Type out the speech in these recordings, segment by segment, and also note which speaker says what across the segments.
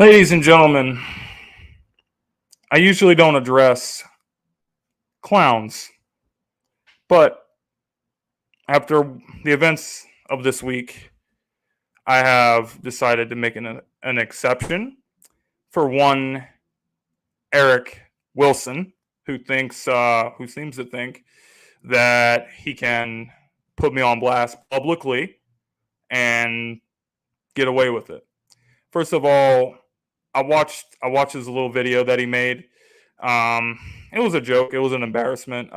Speaker 1: Ladies and gentlemen, I usually don't address clowns, but after the events of this week, I have decided to make an exception for one Eric Wilson, who seems to think that he can put me on blast publicly and get away with it. First of all, I watched his little video that he made. It was a joke. It was an embarrassment.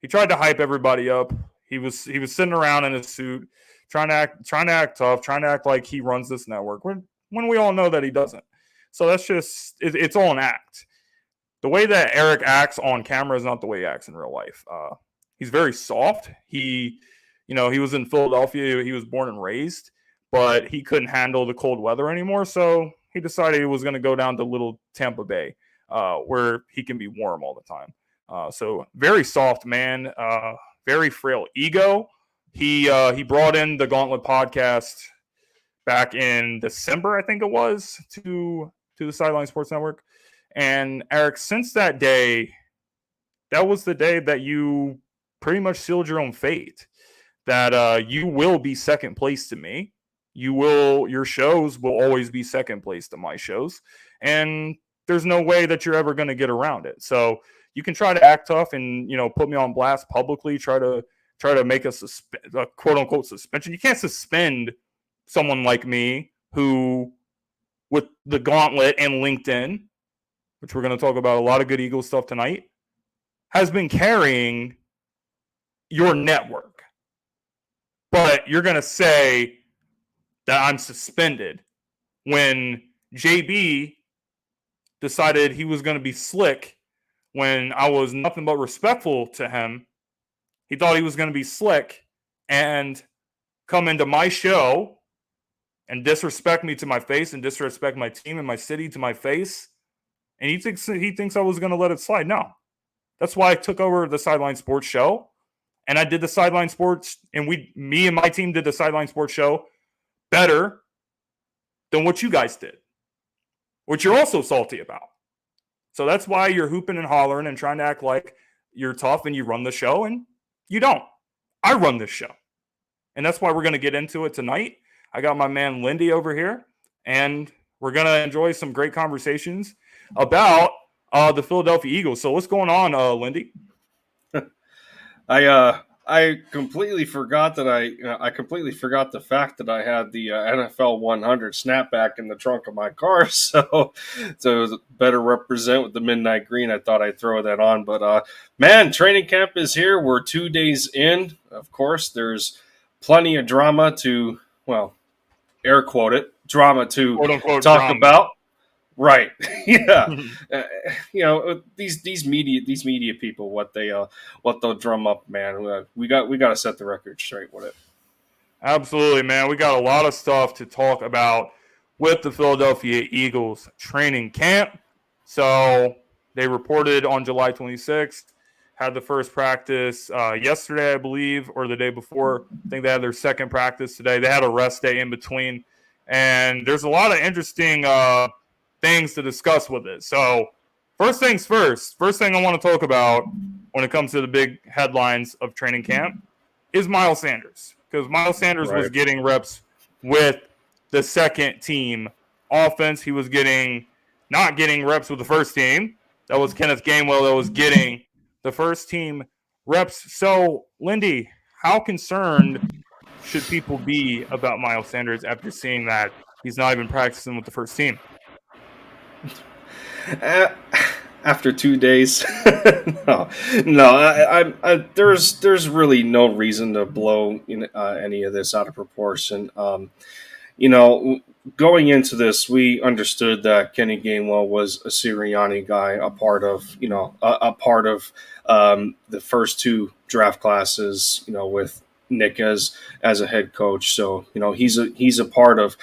Speaker 1: He tried to hype everybody up. He was sitting around in his suit, trying to act tough, trying to act like he runs this network when we all know that he doesn't. So that's just it's all an act. The way that Eric acts on camera is not the way he acts in real life. He's very soft. He was in Philadelphia. He was born and raised, but he couldn't handle the cold weather anymore. So he decided he was going to go down to little Tampa Bay, where he can be warm all the time. So very soft man, very frail ego. He brought in the Gauntlet podcast back in December, I think it was, to the Sideline Sports Network. And Eric, since that day, that was the day that you pretty much sealed your own fate. That you will be second place to me. Your shows will always be second place to my shows. And there's no way that you're ever going to get around it. So you can try to act tough and, put me on blast publicly, try to make a quote unquote suspension. You can't suspend someone like me who, with the Gauntlet and LinkedIn, which we're going to talk about a lot of good Eagles stuff tonight, has been carrying your network. But you're going to say that I'm suspended when JB decided he was going to be slick when I was nothing but respectful to him. He thought he was going to be slick and come into my show and disrespect me to my face and disrespect my team and my city to my face. And he thinks I was going to let it slide. No. That's why I took over the Sideline Sports show. And I did the Sideline Sports, and me and my team did the Sideline Sports show better than what you guys did, which you're also salty about. So that's why you're hooping and hollering and trying to act like you're tough and you run the show, and you don't. I run this show. And that's why we're going to get into it tonight. I got my man Lindy over here, and we're going to enjoy some great conversations about the Philadelphia Eagles. So what's going on, Lindy?
Speaker 2: I completely forgot that I completely forgot the fact that I had the NFL 100 snapback in the trunk of my car, so to better represent with the midnight green, I thought I'd throw that on. But man, training camp is here. We're 2 days in. Of course, there's plenty of drama to, well, air quote it, drama to
Speaker 1: quote-unquote
Speaker 2: talk
Speaker 1: drama.
Speaker 2: about. Right. Yeah. These media people, what they'll drum up, man. We got to set the record straight with it.
Speaker 1: Absolutely, man. We got a lot of stuff to talk about with the Philadelphia Eagles training camp. So they reported on July 26th, had the first practice yesterday, I believe, or the day before. I think they had their second practice today. They had a rest day in between. And there's a lot of interesting things to discuss with it. So first things first thing I want to talk about when it comes to the big headlines of training camp is Miles Sanders. Because Miles Sanders was getting reps with the second team offense. He was not getting reps with the first team. That was Kenneth Gainwell that was getting the first team reps. So, Lindy, how concerned should people be about Miles Sanders after seeing that he's not even practicing with the first team?
Speaker 2: After 2 days, no. There's really no reason to blow any of this out of proportion. Going into this, we understood that Kenny Gainwell was a Sirianni guy, a part of the first two draft classes, with Nick as a head coach. So, he's a part of,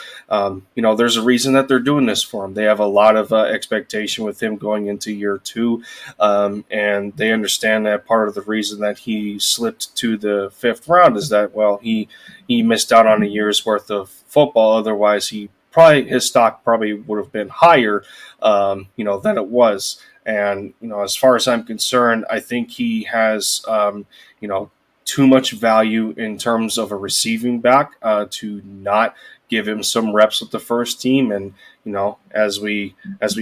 Speaker 2: there's a reason that they're doing this for him. They have a lot of expectation with him going into year two. And they understand that part of the reason that he slipped to the fifth round is that, well, he missed out on a year's worth of football. Otherwise, he his stock probably would have been higher, than it was. And, as far as I'm concerned, I think he has, too much value in terms of a receiving back to not give him some reps with the first team. And, as we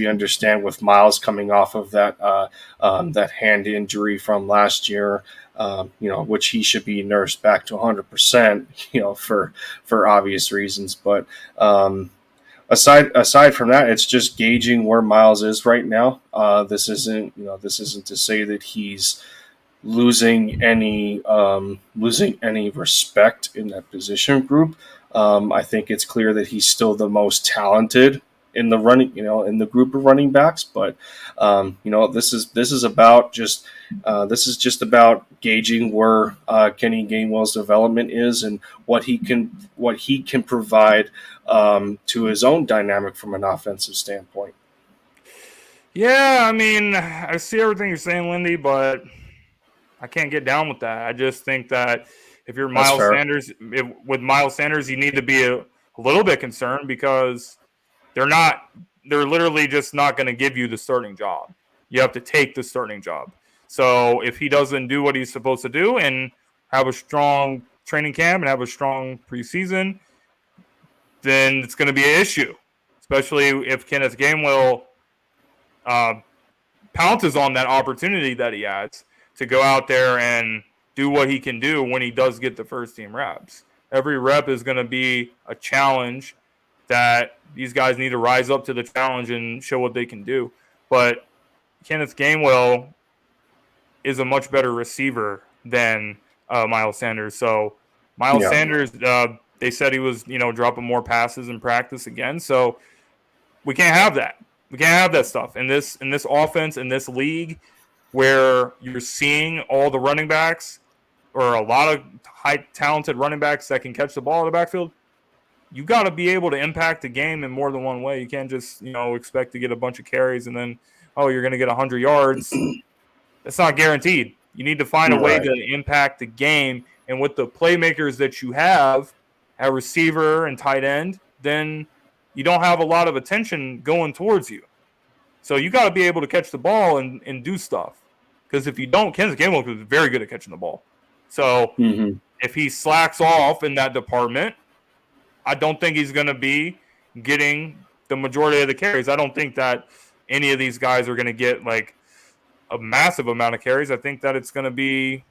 Speaker 2: understand with Miles coming off of that hand injury from last year, which he should be nursed back to 100%, for obvious reasons. But aside from that, it's just gauging where Miles is right now. This isn't to say that he's losing any respect in that position group. I think it's clear that he's still the most talented in the running, in the group of running backs. But this is just about gauging where Kenny Gainwell's development is and what he can provide to his own dynamic from an offensive standpoint.
Speaker 1: Yeah, I mean, I see everything you're saying, Lindy, but I can't get down with that. I just think that if you're Miles Sanders, with Miles Sanders, you need to be a little bit concerned because they're literally just not going to give you the starting job. You have to take the starting job. So if he doesn't do what he's supposed to do and have a strong training camp and have a strong preseason, then it's going to be an issue, especially if Kenneth Gainwell pounces on that opportunity that he has to go out there and do what he can do when he does get the first team reps. Every rep is going to be a challenge that these guys need to rise up to the challenge and show what they can do. But Kenneth Gainwell is a much better receiver than Miles Sanders. So Miles Sanders, they said he was, dropping more passes in practice again. So we can't have that. We can't have that stuff in this offense, in this league, where you're seeing all the running backs or a lot of high talented running backs that can catch the ball in the backfield. You got to be able to impact the game in more than one way. You can't just, expect to get a bunch of carries and then, you're going to get 100 yards. That's not guaranteed. You need to find a way to impact the game. And with the playmakers that you have at receiver and tight end, then you don't have a lot of attention going towards you. So you got to be able to catch the ball and do stuff. Because if you don't, Kenneth Gainwell is very good at catching the ball. So if he slacks off in that department, I don't think he's going to be getting the majority of the carries. I don't think that any of these guys are going to get like a massive amount of carries. I think that it's going to be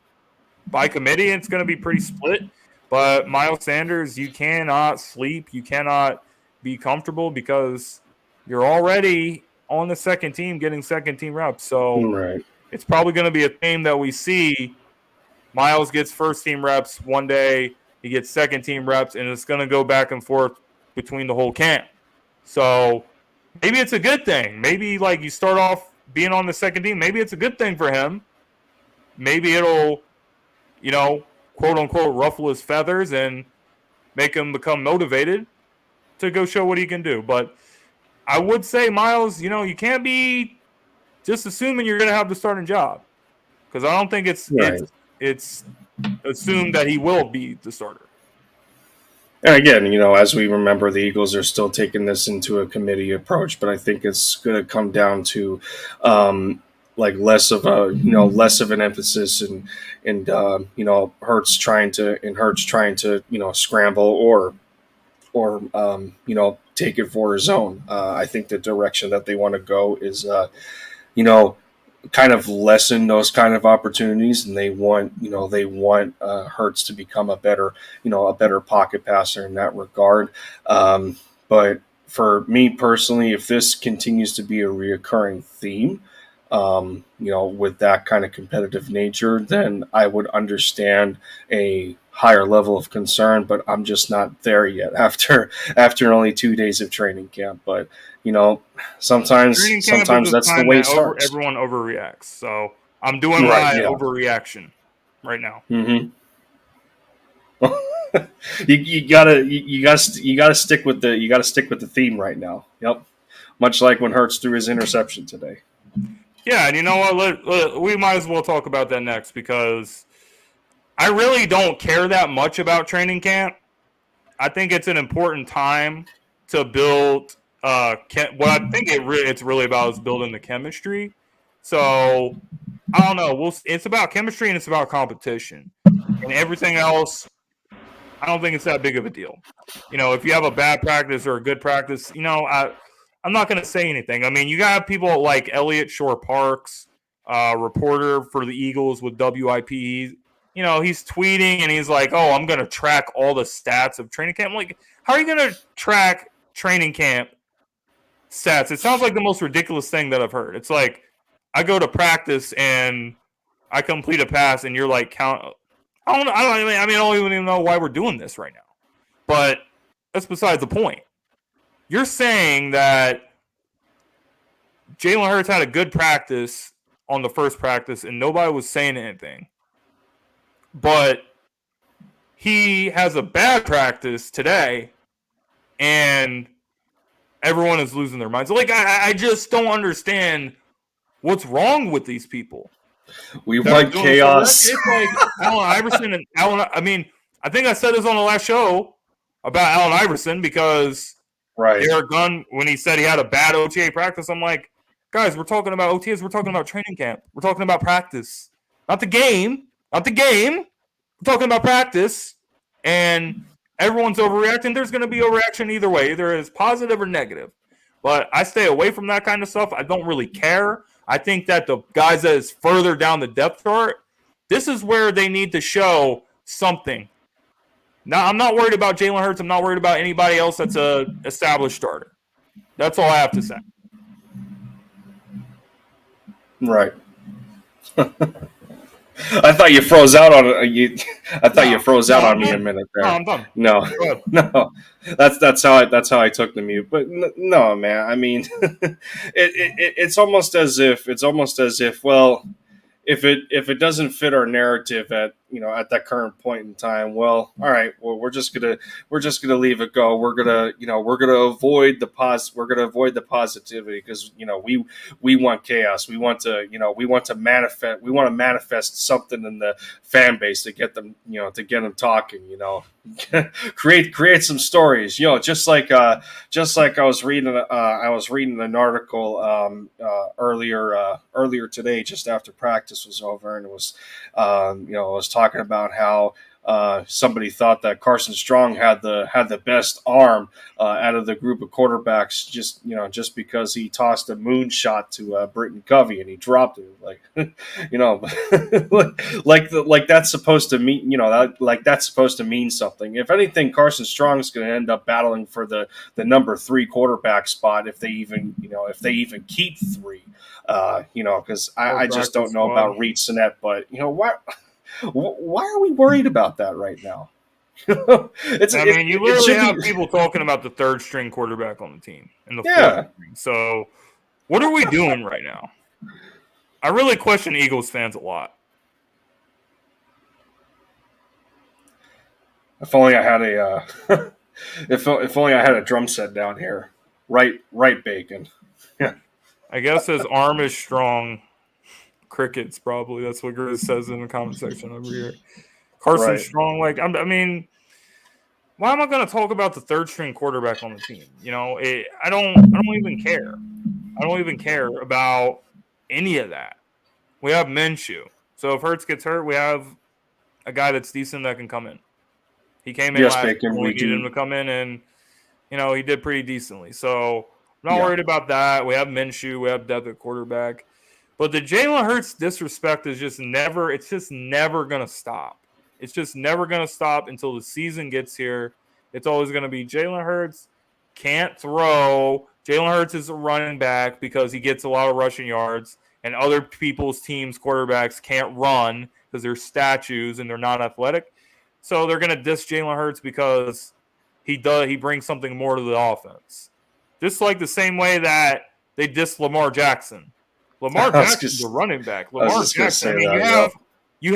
Speaker 1: by committee. It's going to be pretty split. But Miles Sanders, you cannot sleep. You cannot be comfortable because you're already on the second team getting second team reps. So it's probably going to be a theme that we see. Miles gets first team reps one day, he gets second team reps, and it's going to go back and forth between the whole camp. So maybe it's a good thing. Maybe like you start off being on the second team, maybe it's a good thing for him. Maybe it'll, quote unquote, ruffle his feathers and make him become motivated to go show what he can do. But I would say, Miles, you can't be just assuming you're going to have the starting job, because I don't think it's assumed that he will be the starter.
Speaker 2: And again, as we remember, the Eagles are still taking this into a committee approach, but I think it's going to come down to less of an emphasis and Hurts trying to scramble or take it for his own. I think the direction that they want to go is kind of lessen those kind of opportunities, and they want Hurts to become a better pocket passer in that regard. But for me personally, if this continues to be a reoccurring theme, with that kind of competitive nature, then I would understand a higher level of concern, but I'm just not there yet after only 2 days of training camp. But sometimes that's the way it starts.
Speaker 1: Everyone overreacts, so I'm doing my overreaction right now.
Speaker 2: You gotta stick with the theme right now. Yep, much like when Hurts threw his interception today.
Speaker 1: Yeah, and you know what? We might as well talk about that next, because I really don't care that much about training camp. I think it's an important time to build what I think it's really about is building the chemistry. So I don't know. It's about chemistry and it's about competition, and everything else. I don't think it's that big of a deal. If you have a bad practice or a good practice, I'm not going to say anything. I mean, you got people like Elliott Shore Parks, reporter for the Eagles with WIP. He's tweeting and he's like, "Oh, I'm going to track all the stats of training camp." I'm like, how are you going to track training camp stats? It sounds like the most ridiculous thing that I've heard. It's like I go to practice and I complete a pass, and you're like, count. I don't even know why we're doing this right now. But that's besides the point. You're saying that Jalen Hurts had a good practice on the first practice and nobody was saying anything. But he has a bad practice today and everyone is losing their minds. Like, I just don't understand what's wrong with these people.
Speaker 2: We want chaos.
Speaker 1: It's like Allen Iverson and I think I said this on the last show about Allen Iverson because Eric Gunn, when he said he had a bad OTA practice, I'm like, guys, we're talking about OTAs. We're talking about training camp. We're talking about practice. Not the game. We're talking about practice. And everyone's overreacting. There's going to be overreaction either way. Either it's positive or negative. But I stay away from that kind of stuff. I don't really care. I think that the guys that is further down the depth chart, this is where they need to show something. Now, I'm not worried about Jalen Hurts. I'm not worried about anybody else that's a established starter. That's all I have to say.
Speaker 2: Right. I thought you froze out on you. I thought you froze out on me a minute there.
Speaker 1: No, I'm done.
Speaker 2: No. That's how I took the mute. But no, man. I mean, it's almost as if well, if it doesn't fit our narrative at that current point in time, well, all right, well, we're just gonna leave it go. We're gonna avoid the positivity because we want chaos. We want to manifest something in the fan base to get them talking. Create some stories. Just like I was reading an article earlier today, just after practice was over, and it was it was talking about how somebody thought that Carson Strong had the best arm out of the group of quarterbacks, just because he tossed a moonshot to Britton Covey and he dropped it, like that's supposed to mean that's supposed to mean something. If anything, Carson Strong's going to end up battling for the number 3 quarterback spot if they even keep 3. Because I just don't know about Reed Sinnett, but what. Why are we worried about that right now? You
Speaker 1: literally have people talking about the 3rd string quarterback on the team and the 4th string. So, what are we doing right now? I really question Eagles fans a lot.
Speaker 2: If only I had if only I had a drum set down here. Right, Bacon. Yeah.
Speaker 1: I guess his arm is strong. Crickets, probably. That's what Grizz says in the comment section over here. Carson Strong, why am I going to talk about the 3rd string quarterback on the team? I don't even care. I don't even care about any of that. We have Minshew. So if Hurts gets hurt, we have a guy that's decent that can come in. He came in last year. We needed him to come in, and he did pretty decently. So I'm not worried about that. We have Minshew. We have depth at quarterback. But the Jalen Hurts disrespect is just never going to stop. It's just never going to stop until the season gets here. It's always going to be Jalen Hurts can't throw. Jalen Hurts is a running back because he gets a lot of rushing yards, and other people's teams' quarterbacks can't run because they're statues and they're not athletic. So they're going to diss Jalen Hurts because he brings something more to the offense. Just like the same way that they diss Lamar Jackson. Lamar Jackson's a running back. Lamar Jackson. You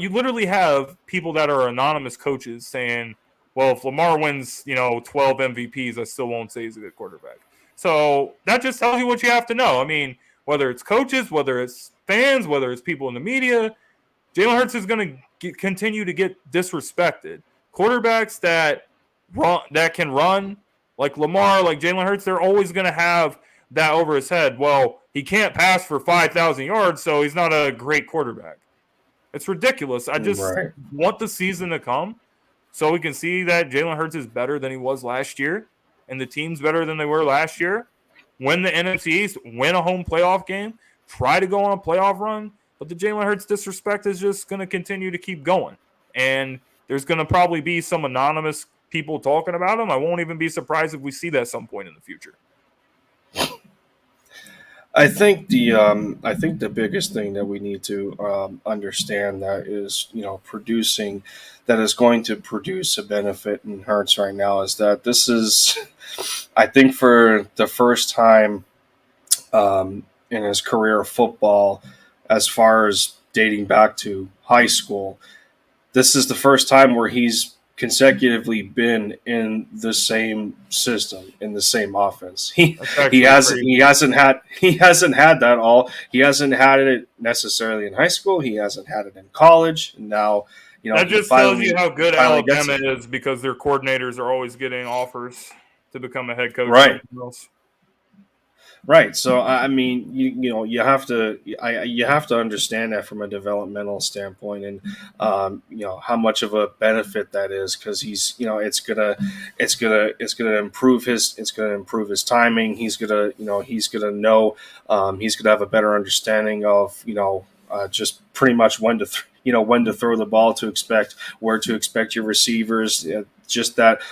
Speaker 1: literally have people that are anonymous coaches saying, "Well, if Lamar wins, 12 MVPs, I still won't say he's a good quarterback." So that just tells you what you have to know. I mean, whether it's coaches, whether it's fans, whether it's people in the media, Jalen Hurts is going to continue to get disrespected. Quarterbacks that can run like Lamar, like Jalen Hurts, they're always going to have that over his head. Well, he can't pass for 5,000 yards, so he's not a great quarterback. It's ridiculous. I just want the season to come so we can see that Jalen Hurts is better than he was last year, and the team's better than they were last year. Win the NFC East, win a home playoff game, try to go on a playoff run, but the Jalen Hurts disrespect is just going to continue to keep going. And there's going to probably be some anonymous people talking about him. I won't even be surprised if we see that at some point in the future.
Speaker 2: I think the biggest thing that we need to understand that is, producing, that is going to produce a benefit in Hurts right now is that this is, I think, for the first time in his career of football, as far as dating back to high school, this is the first time where he's consecutively been in the same system, in the same offense. He hasn't had that all. He hasn't had it necessarily in high school. He hasn't had it in college. And now,
Speaker 1: that just tells you how good Alabama is, because their coordinators are always getting offers to become a head coach.
Speaker 2: Right. Right. So I mean, you have to understand that from a developmental standpoint, and how much of a benefit that is, because he's it's gonna improve his timing. He's gonna have a better understanding of just pretty much when to throw the ball, where to expect your receivers. Just that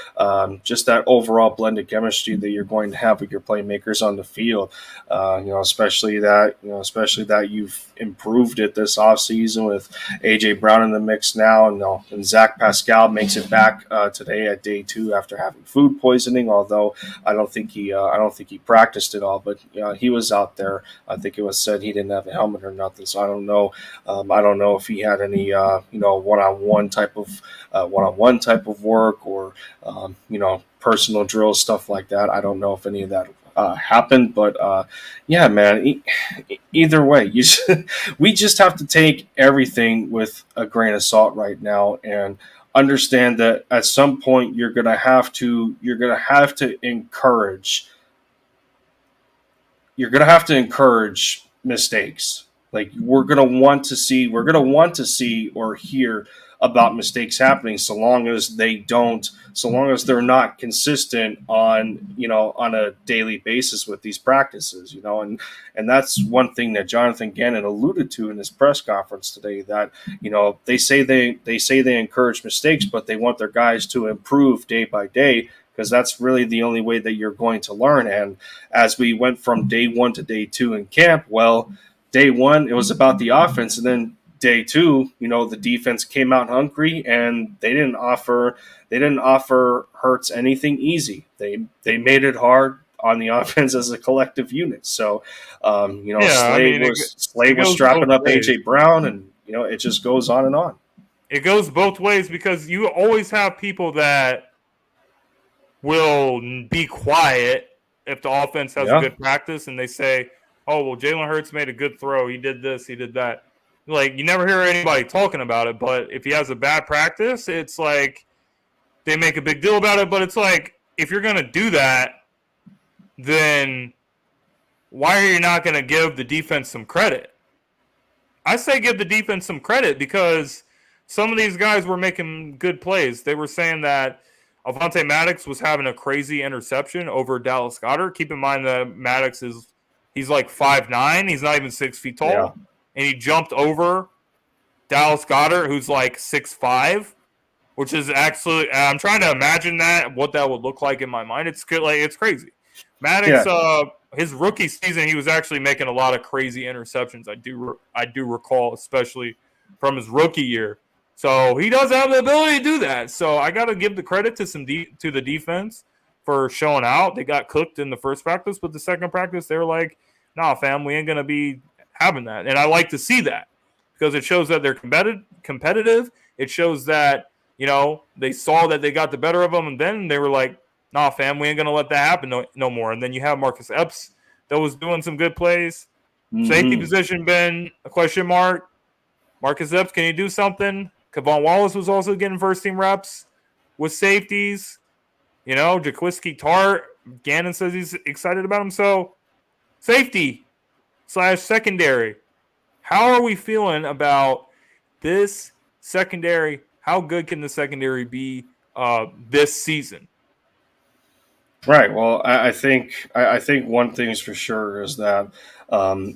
Speaker 2: overall blended chemistry that you're going to have with your playmakers on the field. Especially that you've improved it this offseason with AJ Brown in the mix now, and Zach Pascal makes it back today at day 2 after having food poisoning. Although I don't think he practiced at all, but he was out there. I think it was said he didn't have a helmet or nothing, so I don't know. I don't know if he had any one-on-one type of work, or personal drills, stuff like that. I don't know if any of that happened, but yeah, man. Either way, we just have to take everything with a grain of salt right now, and understand that at some point you're gonna have to encourage mistakes. Like, we're gonna want to see or hear about mistakes happening, so long as they're not consistent on a daily basis with these practices, and that's one thing that Jonathan Gannon alluded to in his press conference today, that they say they encourage mistakes, but they want their guys to improve day by day, because that's really the only way that you're going to learn. And as we went from day 1 to day 2 in camp, well, day 1 it was about the offense, and then day 2, the defense came out hungry, and they didn't offer Hurts anything easy. They made it hard on the offense as a collective unit. So, Slade was strapping up AJ Brown, and it just goes on and on.
Speaker 1: It goes both ways, because you always have people that will be quiet if the offense has a good practice, and they say, "Oh, well, Jalen Hurts made a good throw. He did this. He did that." Like, you never hear anybody talking about it, but if he has a bad practice, it's like they make a big deal about it. But it's like, if you're going to do that, then why are you not going to give the defense some credit? I say give the defense some credit, because some of these guys were making good plays. They were saying that Avonte Maddox was having a crazy interception over Dallas Goedert. Keep in mind that Maddox he's like 5'9". He's not even 6 feet tall. Yeah. And he jumped over Dallas Goedert, who's like 6'5", which is actually, I'm trying to imagine what that would look like in my mind. It's good, it's crazy. Maddox, his rookie season, he was actually making a lot of crazy interceptions. I do recall, especially from his rookie year. So he does have the ability to do that. So I got to give the credit to to the defense for showing out. They got cooked in the first practice, but the second practice, they were like, "Nah, fam, we ain't gonna be having that." And I like to see that, because it shows that they're competitive. It shows that they saw that they got the better of them, and then they were like, "Nah, fam, we ain't gonna let that happen no more." And then you have Marcus Epps that was doing some good plays. Mm-hmm. Safety position been a question mark. Marcus Epps, can he do something? Kevon Wallace was also getting first team reps with safeties. Jaquiski Tartt, Gannon says he's excited about him. So safety / secondary. How are we feeling about this secondary? How good can the secondary be this season?
Speaker 2: Right. Well, I think one thing is for sure is that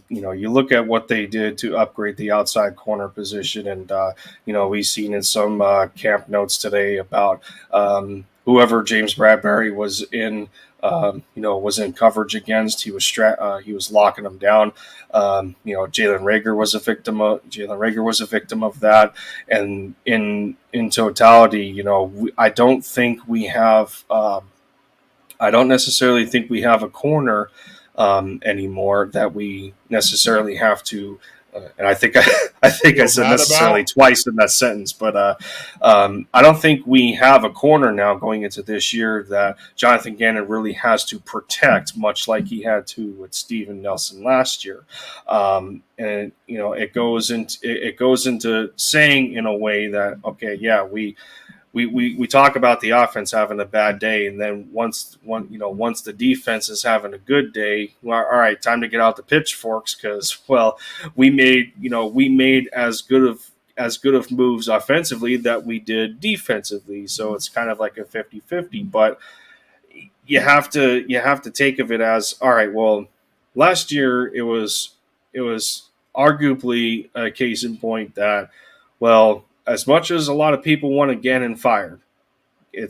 Speaker 2: you look at what they did to upgrade the outside corner position, and we've seen in some camp notes today about whoever James Bradbury was in. Was in coverage against. He was locking them down. Jalen Reagor was a victim of that. And in totality, I don't necessarily think we have a corner anymore that we necessarily have to. And I think I said necessarily twice in that sentence, but I don't think we have a corner now going into this year that Jonathan Gannon really has to protect, much like he had to with Steven Nelson last year. And it goes into saying in a way that, okay, yeah, we talk about the offense having a bad day, and then once the defense is having a good day, well, all right, time to get out the pitchforks because we made as good of moves offensively that we did defensively, so it's kind of like a 50-50. But you have to take of it as, all right, well, last year it was arguably a case in point that, well, as much as a lot of people want Gannon fired, he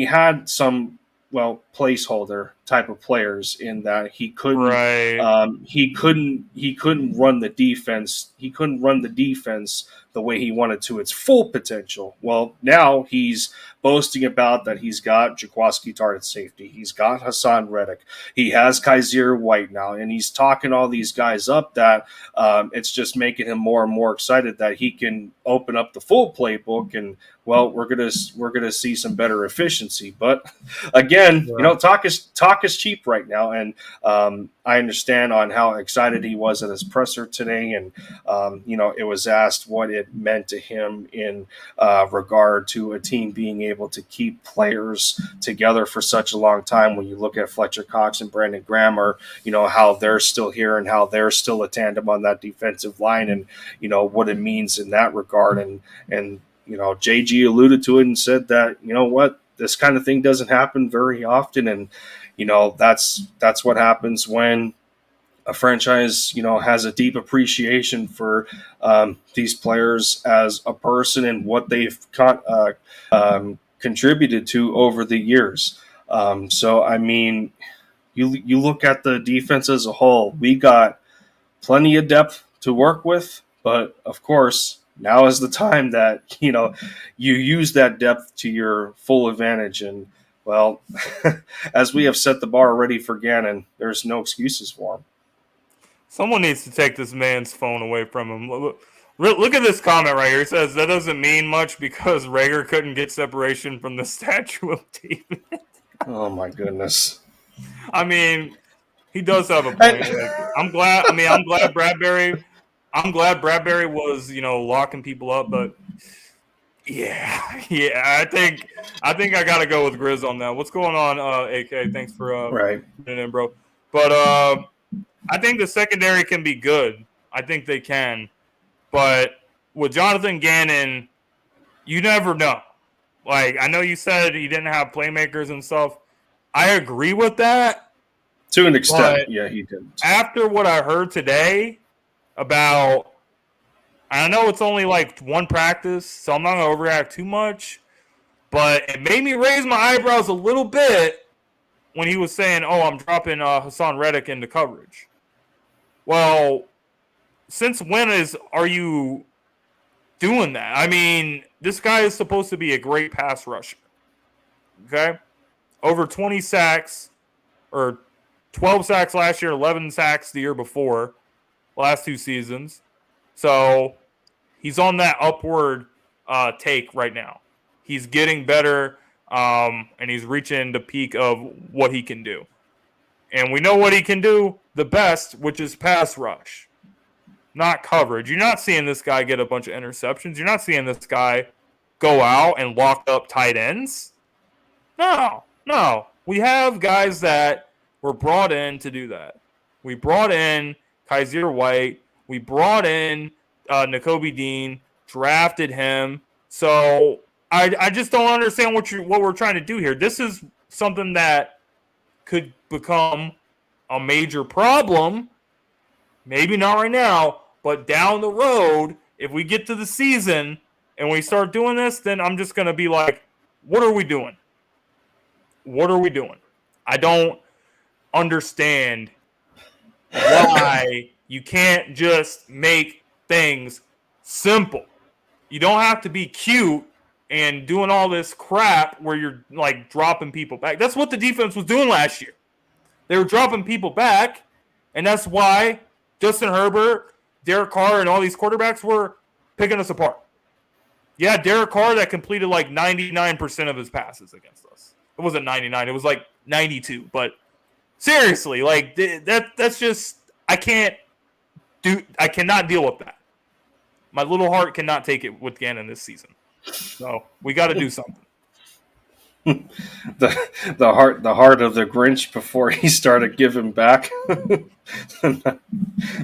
Speaker 2: had some placeholder type of players in that he couldn't run the defense. He couldn't run the defense the way he wanted to its full potential. Well, now he's boasting about that he's got Jaquiski Tartt at safety. He's got Hassan Reddick. He has Kaiser White now, and he's talking all these guys up that it's just making him more and more excited that he can open up the full playbook, and we're gonna see some better efficiency. But again, talk is cheap right now, and I understand on how excited he was at his presser today, and it was asked what it meant to him in regard to a team being able to keep players together for such a long time. When you look at Fletcher Cox and Brandon Graham, or how they're still here and how they're still a tandem on that defensive line, and what it means in that regard, and JG alluded to it and said that this kind of thing doesn't happen very often, and that's what happens when a franchise has a deep appreciation for these players as a person and what they've contributed to over the years. So I mean, you look at the defense as a whole, we got plenty of depth to work with, but of course, now is the time that you use that depth to your full advantage. And well, as we have set the bar already for Gannon, there's no excuses for him.
Speaker 1: Someone needs to take this man's phone away from him. Look at this comment right here. It says that doesn't mean much because Reagor couldn't get separation from the statue of David.
Speaker 2: Oh my goodness!
Speaker 1: I mean, he does have a point. I'm glad Bradbury. I'm glad Bradbury was, locking people up, but yeah, I think I gotta go with Grizz on that. What's going on, AK? Thanks for being in, bro. But I think the secondary can be good. I think they can, but with Jonathan Gannon, you never know. Like, I know you said he didn't have playmakers and stuff. I agree with that
Speaker 2: to an extent. Yeah, he didn't.
Speaker 1: After what I heard today about, I know it's only like one practice, so I'm not going to overreact too much, but it made me raise my eyebrows a little bit when he was saying, I'm dropping Hassan Reddick into coverage. Well, since when are you doing that? I mean, this guy is supposed to be a great pass rusher. Okay? Over 20 sacks, or 12 sacks last year, 11 sacks the year before, last two seasons. So he's on that upward take right now. He's getting better, and he's reaching the peak of what he can do. And we know what he can do the best, which is pass rush, not coverage. You're not seeing this guy get a bunch of interceptions. You're not seeing this guy go out and lock up tight ends. No. We have guys that were brought in to do that. We brought in Kaiser White. We brought in Nakobe Dean, drafted him. So I just don't understand what we're trying to do here. This is something that could become a major problem. Maybe not right now, but down the road, if we get to the season and we start doing this, then I'm just going to be like, what are we doing? What are we doing? I don't understand why you can't just make things simple. You don't have to be cute and doing all this crap where you're like dropping people back. That's what the defense was doing last year. They were dropping people back, and that's why Justin Herbert, Derek Carr, and all these quarterbacks were picking us apart. Yeah, Derek Carr that completed like 99% of his passes against us. It wasn't 99. It was like 92. But seriously, like that's just I cannot deal with that. My little heart cannot take it with Gannon this season. So we got to do something.
Speaker 2: the heart of the Grinch before he started giving back.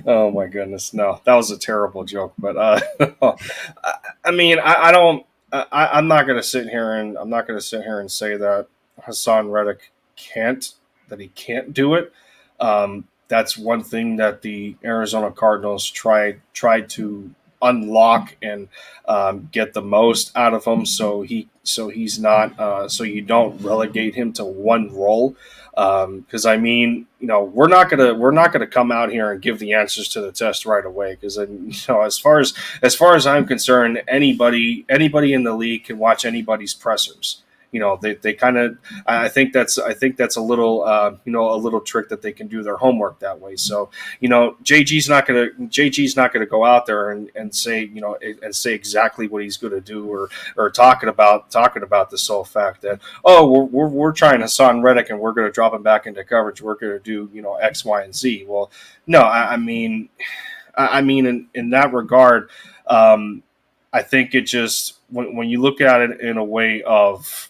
Speaker 2: Oh my goodness, no, that was a terrible joke. But I mean, I'm not going to sit here and say that Hassan Reddick can't do it. That's one thing that the Arizona Cardinals tried to unlock and get the most out of him, so he's not so you don't relegate him to one role. Because I mean, we're not gonna come out here and give the answers to the test right away. Because as far as I'm concerned, anybody in the league can watch anybody's pressers. They kind of. I think that's a little a little trick that they can do their homework that way. So JG's not gonna go out there and say say exactly what he's going to do or talking about the sole fact that we're trying Hassan Reddick and we're going to drop him back into coverage. We're going to do X, Y, and Z. Well, no, I mean in that regard, I think it just when you look at it in a way of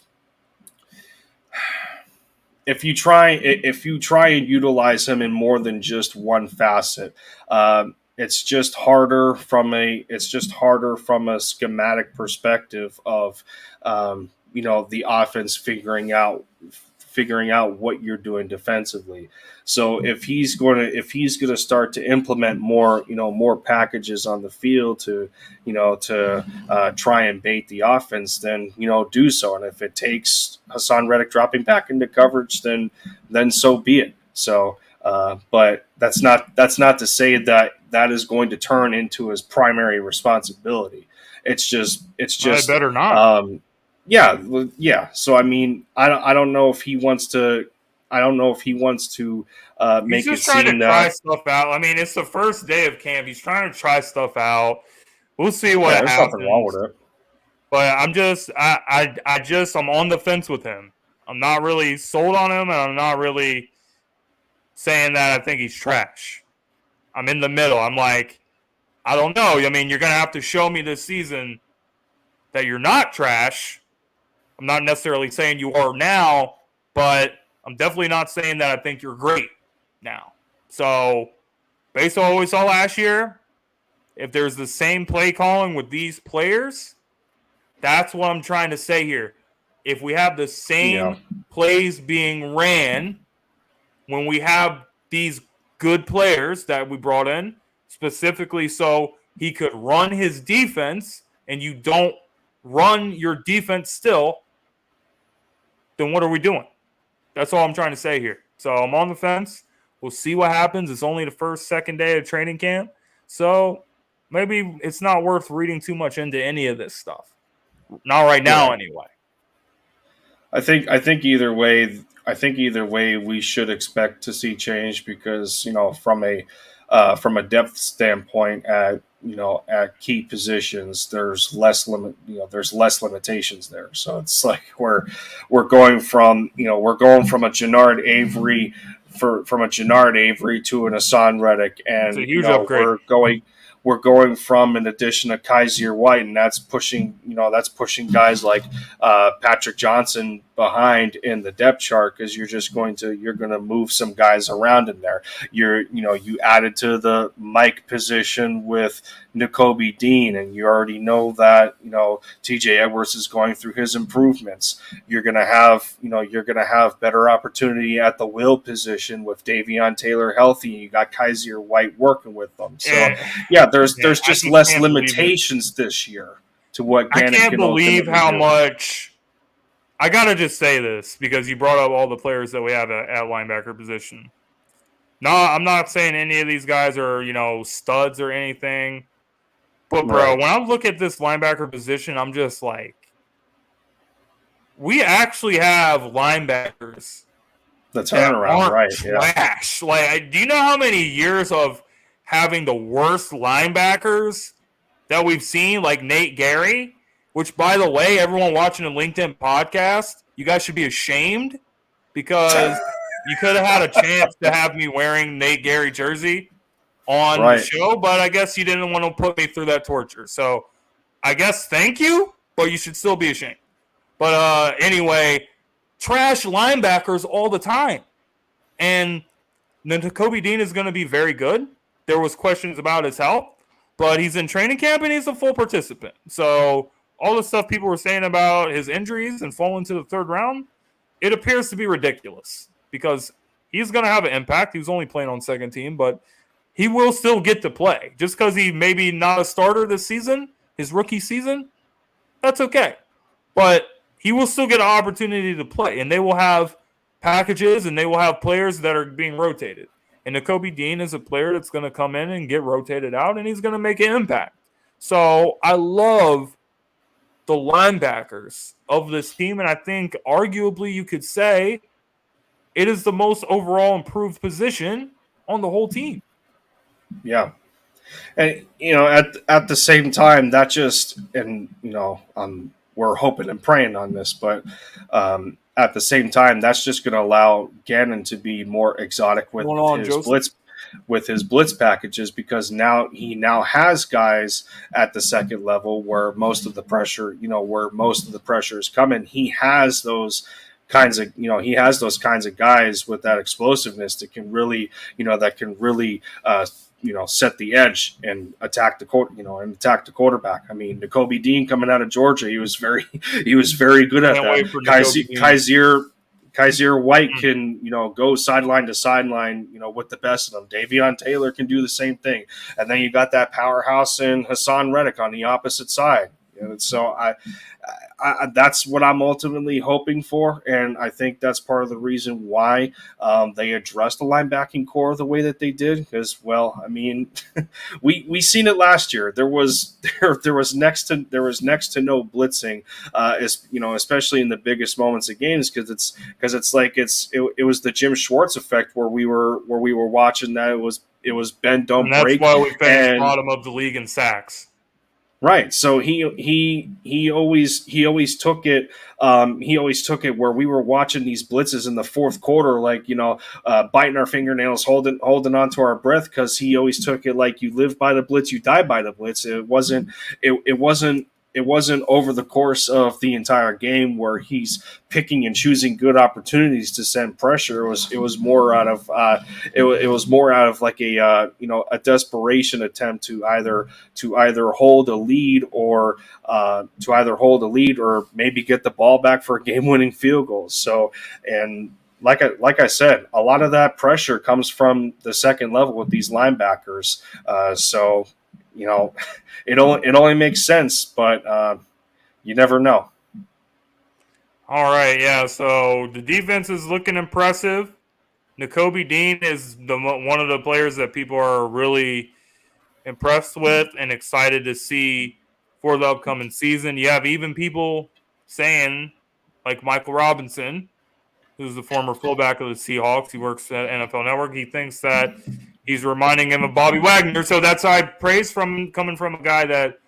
Speaker 2: if you try and utilize him in more than just one facet, it's just harder from a schematic perspective of the offense figuring out what you're doing defensively. So if he's going to start to implement more packages on the field to try and bait the offense, then do so. And if it takes Hassan Reddick dropping back into coverage, then so be it. So, but that's not to say that is going to turn into his primary responsibility. It's just
Speaker 1: I better not.
Speaker 2: Yeah. So I mean, I don't know if he wants to. I don't know if he wants to make it seem that.
Speaker 1: Try stuff out. I mean, it's the first day of camp. He's trying to try stuff out. We'll see what happens.
Speaker 2: There's nothing wrong with it.
Speaker 1: But I'm on the fence with him. I'm not really sold on him, and I'm not really saying that I think he's trash. I'm in the middle. I'm like, I don't know. I mean, you're going to have to show me this season that you're not trash. I'm not necessarily saying you are now, but I'm definitely not saying that I think you're great now. So, based on what we saw last year, if there's the same play calling with these players, that's what I'm trying to say here. If we have the same plays being ran when we have these good players that we brought in, specifically so he could run his defense and you don't run your defense still, then what are we doing? That's all I'm trying to say here. So I'm on the fence. We'll see what happens. It's only the second day of training camp. So maybe it's not worth reading too much into any of this stuff. Not right now, anyway.
Speaker 2: I think either way we should expect to see change because from a depth standpoint at key positions there's less limitations there. So it's like we're going from a Jannard Avery to an Hassan Reddick, and
Speaker 1: it's a huge upgrade.
Speaker 2: we're going from an addition of Kaiser White, and that's pushing guys like Patrick Johnson behind in the depth chart, because you're going to move some guys around in there. You added to the Mike position with Nakobe Dean, and you already know that TJ Edwards is going through his improvements. You're gonna have better opportunity at the will position with Davion Taylor healthy. You got Kaiser White working with them. So there's just less limitations this year to what Gannon
Speaker 1: I can't
Speaker 2: can
Speaker 1: believe how
Speaker 2: do.
Speaker 1: much. I gotta just say this because you brought up all the players that we have at linebacker position. No, I'm not saying any of these guys are studs or anything, but bro,
Speaker 2: Right.
Speaker 1: when I look at this linebacker position, I'm just like, we actually have linebackers
Speaker 2: The
Speaker 1: that
Speaker 2: turnaround,
Speaker 1: aren't
Speaker 2: right?
Speaker 1: trash. Like, do you know how many years of having the worst linebackers that we've seen, like Nate Gary, which, by the way, everyone watching the LinkedIn podcast, you guys should be ashamed because you could have had a chance to have me wearing Nate Gary jersey on the show, but I guess you didn't want to put me through that torture. So I guess thank you, but you should still be ashamed. But anyway, trash linebackers all the time. And Nakobe Dean is going to be very good. There was questions about his health, but he's in training camp and he's a full participant. So all the stuff people were saying about his injuries and falling to the third round, it appears to be ridiculous because he's going to have an impact. He was only playing on second team, but he will still get to play. Just because he maybe not a starter this season, his rookie season, that's okay. But he will still get an opportunity to play, and they will have packages and they will have players that are being rotated. And Nakobe Dean is a player that's going to come in and get rotated out, and he's going to make an impact. So I love the linebackers of this team, and I think arguably you could say it is the most overall improved position on the whole team.
Speaker 2: Yeah. And at the same time, that just we're hoping and praying on this, but at the same time, that's just going to allow Gannon to be more exotic with his blitz packages, because now he has guys at the second level where most of the pressure is coming. He has those kinds of guys with that explosiveness that can really set the edge and attack the quarterback. I mean, Nakobe Dean coming out of Georgia, he was very good at that. Kaiser White can go sideline to sideline with the best of them. Davion Taylor can do the same thing, and then you got that powerhouse in Hassan Reddick on the opposite side. So I that's what I'm ultimately hoping for, and I think that's part of the reason why they addressed the linebacking core the way that they did. Because, well, I mean, we seen it last year. There was next to no blitzing, especially in the biggest moments of games, because it was the Jim Schwartz effect where we were watching that it was bend don't break.
Speaker 1: That's why we finished bottom of the league in sacks.
Speaker 2: Right, so he always took it. He always took it where we were watching these blitzes in the fourth quarter, biting our fingernails, holding on to our breath, because he always took it like you live by the blitz, you die by the blitz. It wasn't over the course of the entire game where he's picking and choosing good opportunities to send pressure. It was more out of like a desperation attempt to either hold a lead or maybe get the ball back for a game-winning field goal. So, and like I said, a lot of that pressure comes from the second level with these linebackers. It only makes sense, but you never know.
Speaker 1: All right, yeah. So the defense is looking impressive. Nakobe Dean is one of the players that people are really impressed with and excited to see for the upcoming season. You have even people saying, like Michael Robinson, who's the former fullback of the Seahawks. He works at NFL Network. He thinks that he's reminding him of Bobby Wagner. So that's high praise coming from a guy that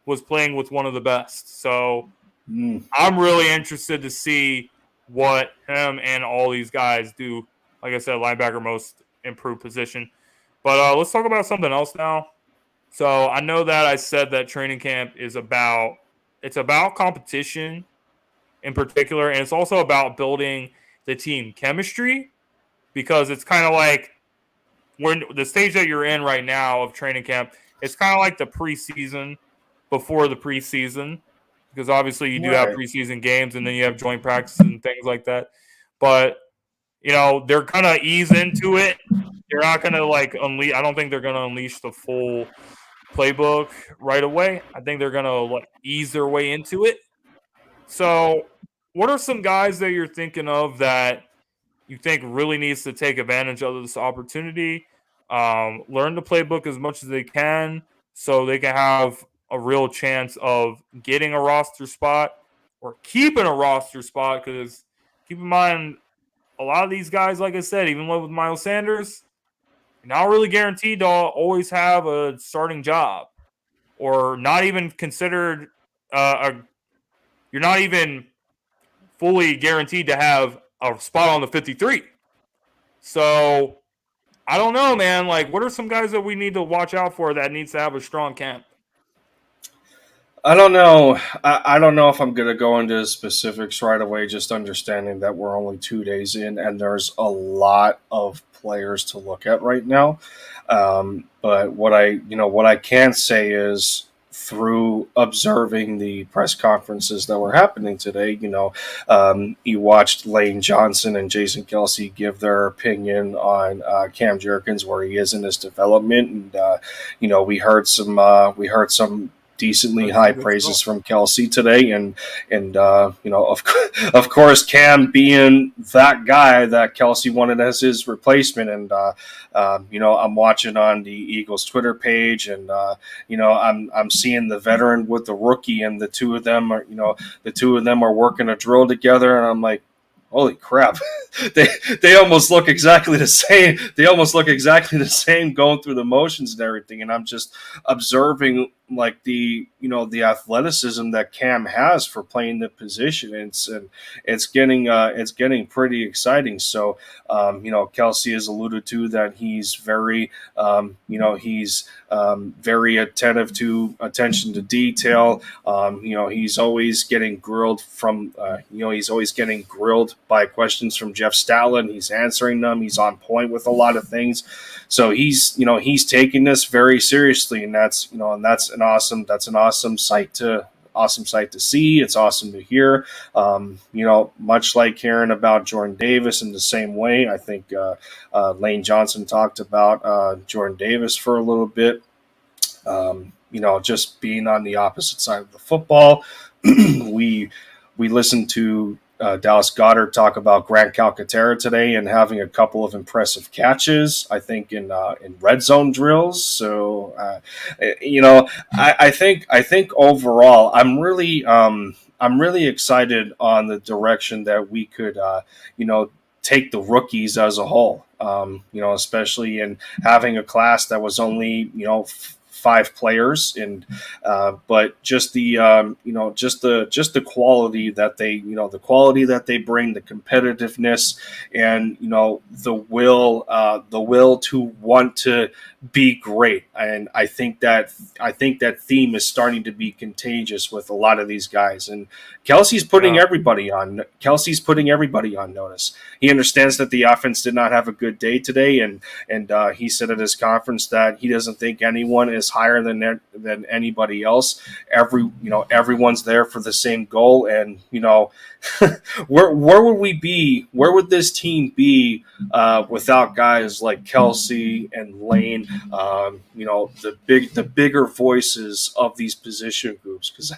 Speaker 1: was playing with one of the best. So I'm really interested to see what him and all these guys do. Like I said, linebacker most improved position. But let's talk about something else now. So I know that I said that training camp is about competition in particular, and it's also about building the team chemistry, because it's kind of like when the stage that you're in right now of training camp, it's kind of like the preseason before the preseason, because obviously you do have
Speaker 2: Right.
Speaker 1: preseason games and then you have joint practices and things like that. But they're gonna ease into it. They're not gonna like unleash. I don't think they're gonna unleash the full playbook right away. I think they're gonna like ease their way into it. So, what are some guys that you're thinking of that you think really needs to take advantage of this opportunity? Learn the playbook as much as they can, so they can have a real chance of getting a roster spot or keeping a roster spot. Because keep in mind, a lot of these guys, like I said, even with Miles Sanders, you're not really guaranteed to always have a starting job, or not even considered. You're not even fully guaranteed to have a spot on the 53. So I don't know, man. Like, what are some guys that we need to watch out for that needs to have a strong camp?
Speaker 2: I don't know. I don't know if I'm going to go into specifics right away, just understanding that we're only 2 days in and there's a lot of players to look at right now. But what I can say is through observing the press conferences that were happening today, you watched Lane Johnson and Jason Kelsey give their opinion on Cam Jerkins, where he is in his development. And, we heard some decently high praises from Kelsey today, and of course Cam being that guy that Kelsey wanted as his replacement, and I'm watching on the Eagles Twitter page, and I'm seeing the veteran with the rookie, and the two of them are working a drill together, and I'm like, holy crap. they almost look exactly the same. They almost look exactly the same going through the motions and everything. And I'm just observing like the athleticism that Cam has for playing the position. And it's getting pretty exciting. So Kelsey has alluded to that he's very very attention to detail. He's always getting grilled by questions from Jeff Stoutland. He's answering them. He's on point with a lot of things. So he's taking this very seriously, and that's an awesome sight to see. It's awesome to hear. Much like hearing about Jordan Davis in the same way. I think Lane Johnson talked about Jordan Davis for a little bit. Just being on the opposite side of the football. we listened to Dallas Goedert talk about Grant Calcaterra today and having a couple of impressive catches, I think, in red zone drills. So, I think overall, I'm really excited on the direction that we could, take the rookies as a whole. Especially in having a class that was only 5 players, and but just the the quality that they bring, the competitiveness, and the will to want to be great. And I think that theme is starting to be contagious with a lot of these guys. And Kelsey's putting everybody on notice. He understands that the offense did not have a good day today, and he said at his conference that he doesn't think anyone is higher than anybody else. Everyone's there for the same goal, and where would we be? Where would this team be without guys like Kelsey and Lane? The bigger voices of these position groups, because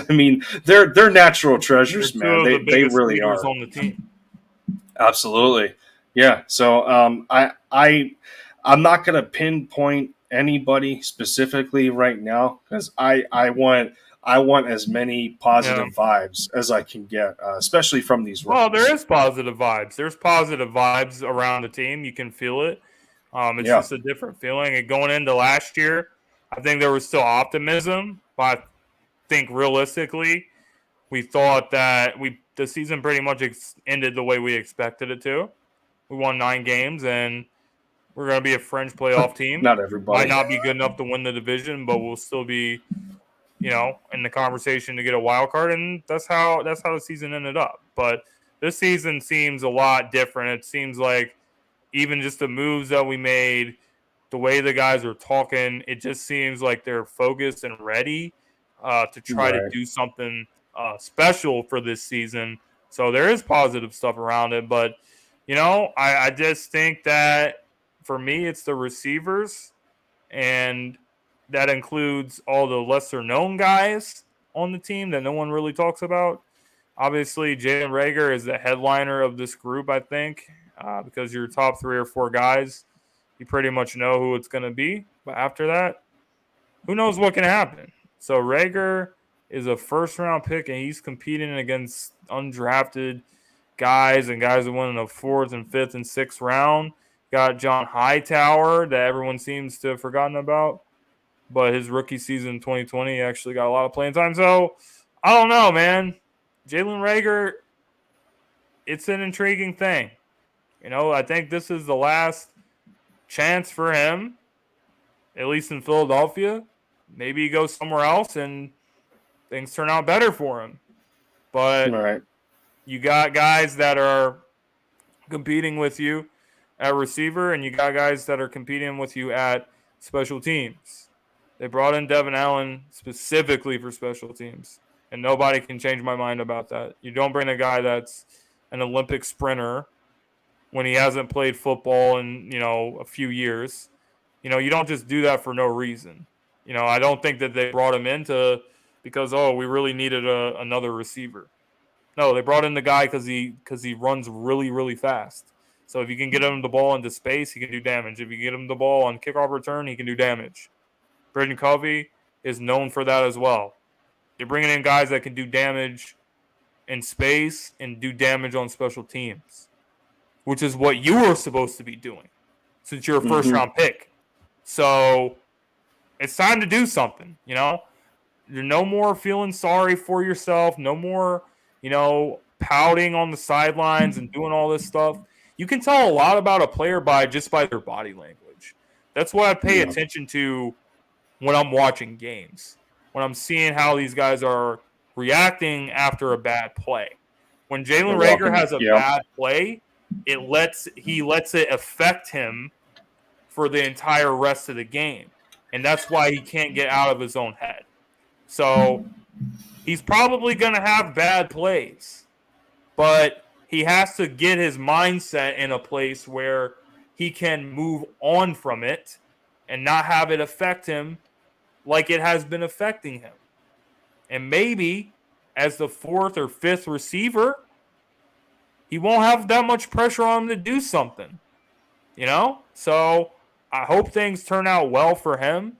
Speaker 2: I mean they're natural treasures, man. They really are
Speaker 1: on the team.
Speaker 2: Absolutely, yeah. So I'm not going to pinpoint anybody specifically right now, because I want as many positive vibes as I can get, especially from these rookies.
Speaker 1: Well, there is positive vibes. There's positive vibes around the team. You can feel it. It's just a different feeling. And going into last year, I think there was still optimism, but I think realistically, we thought that the season pretty much ended the way we expected it to. We won 9 games, and We're going to be a fringe playoff team.
Speaker 2: Not
Speaker 1: Might
Speaker 2: everybody.
Speaker 1: not be good enough to win the division, but we'll still be, in the conversation to get a wild card. And that's how the season ended up. But this season seems a lot different. It seems like even just the moves that we made, the way the guys are talking, it just seems like they're focused and ready to try to
Speaker 2: Right.
Speaker 1: do something special for this season. So there is positive stuff around it. But, I just think that for me, it's the receivers, and that includes all the lesser known guys on the team that no one really talks about. Obviously, Jalen Reagor is the headliner of this group, I think, because your top 3 or 4 guys, you pretty much know who it's going to be. But after that, who knows what can happen? So Reagor is a first-round pick, and he's competing against undrafted guys and guys that went in the 4th and 5th and 6th round. Got John Hightower that everyone seems to have forgotten about, but his rookie season in 2020 he actually got a lot of playing time. So I don't know, man. Jalen Reagor, it's an intriguing thing. I think this is the last chance for him, at least in Philadelphia. Maybe he goes somewhere else and things turn out better for him. But
Speaker 2: Right.
Speaker 1: you got guys that are competing with you at receiver, and you got guys that are competing with you at special teams. They brought in Devin Allen specifically for special teams, and nobody can change my mind about that. You don't bring a guy that's an Olympic sprinter when he hasn't played football in, a few years. You don't just do that for no reason. I don't think that they brought him in because we really needed another receiver. No, they brought in the guy because he runs really, really fast. So if you can get him the ball into space, he can do damage. If you get him the ball on kickoff return, he can do damage. Braden Covey is known for that as well. You're bringing in guys that can do damage in space and do damage on special teams, which is what you were supposed to be doing since you're a first-round pick. So it's time to do something, You're no more feeling sorry for yourself, no more, pouting on the sidelines and doing all this stuff. You can tell a lot about a player by their body language. That's what I pay attention to when I'm watching games, when I'm seeing how these guys are reacting after a bad play. When Jalen Reagor has a bad play, he lets it affect him for the entire rest of the game. And that's why he can't get out of his own head. So he's probably going to have bad plays, but he has to get his mindset in a place where he can move on from it and not have it affect him like it has been affecting him. And maybe as the 4th or 5th receiver, he won't have that much pressure on him to do something, So I hope things turn out well for him,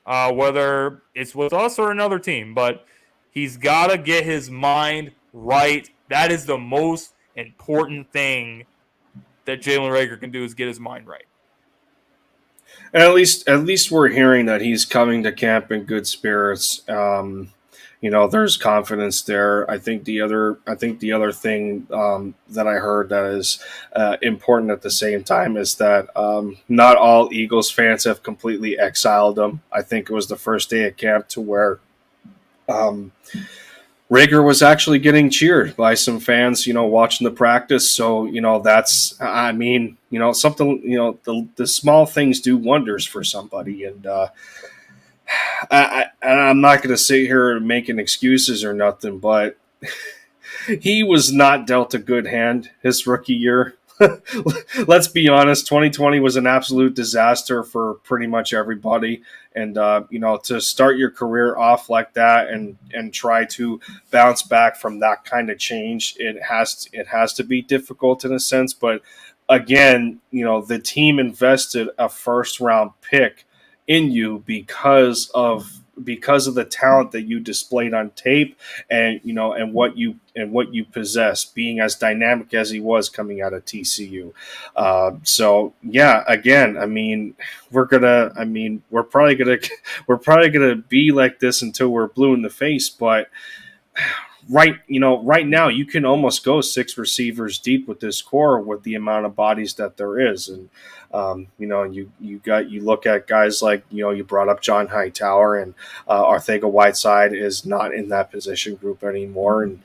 Speaker 1: whether it's with us or another team. But he's got to get his mind right. That is the most important thing that Jalen Reagor can do, is get his mind right.
Speaker 2: And at least we're hearing that he's coming to camp in good spirits. There's confidence there. I think the other thing that I heard that is important at the same time is that not all Eagles fans have completely exiled him. I think it was the first day of camp to where Reagor was actually getting cheered by some fans, watching the practice. So, that's, something, the small things do wonders for somebody. And I'm not going to sit here making excuses or nothing, but he was not dealt a good hand his rookie year. Let's be honest, 2020 was an absolute disaster for pretty much everybody. And, to start your career off like that and try to bounce back from that kind of change, it has to be difficult in a sense. But again, the team invested a first-round pick in you because of the talent that you displayed on tape and what you possess, being as dynamic as he was coming out of TCU. So yeah, again, we're probably gonna be like this until we're blue in the face, but right now you can almost go 6 receivers deep with this core with the amount of bodies that there is. And You look at guys like, you brought up John Hightower, and Ortega-Whiteside is not in that position group anymore. And,